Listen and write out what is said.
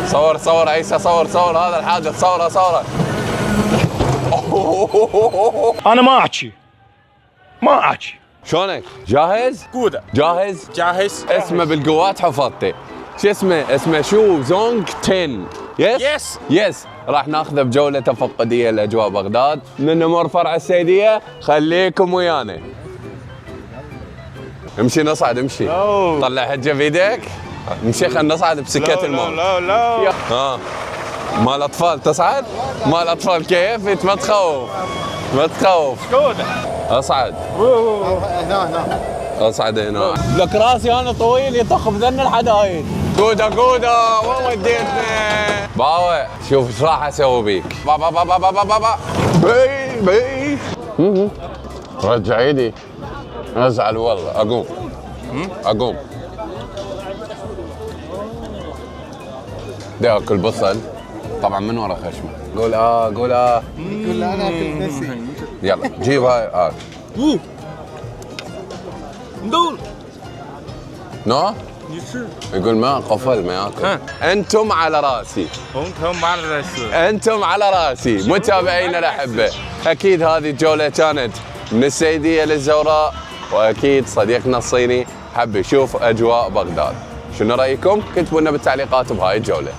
صور عيسى، صور هذا الحادث، صوره. انا ما احكي شلونك؟ جاهز؟ كودا جاهز؟ اسمه بالقوات حفظته. شو اسمه شو؟ زونغ تين. يس. راح ناخذه بجولة تفقدية لأجواء بغداد من نمر فرع السيدية. خليكم ويانا. امشي نصعد، امشي. طلع حجة بيدك. امشي خلينا نصعد بسكة الماء. لا ها مال اطفال تصعد؟ مال اطفال كيف؟ ما تخوف. كودا اصعد. اصعد هنا. لك راسي انا طويل يطخ بذن الحدايد. كودا وين وديتنا؟ باوع شوف ايش راح اسوي بيك. با بي رجع ايدي. ازعل والله. اقوم بدي اكل بصل طبعا من ورا خشمه. قول يقول انا اكل نفسي. يلا جيب هاي. ندول نو يقول ما قفل ما ياكل. انتم على راسي. انتم على راسي متابعينا الاحبه. اكيد هذه الجوله كانت من السيديه للزوراء، واكيد صديقنا الصيني حب يشوف اجواء بغداد. شنو رايكم؟ كتبوا لنا بالتعليقات بهاي الجوله.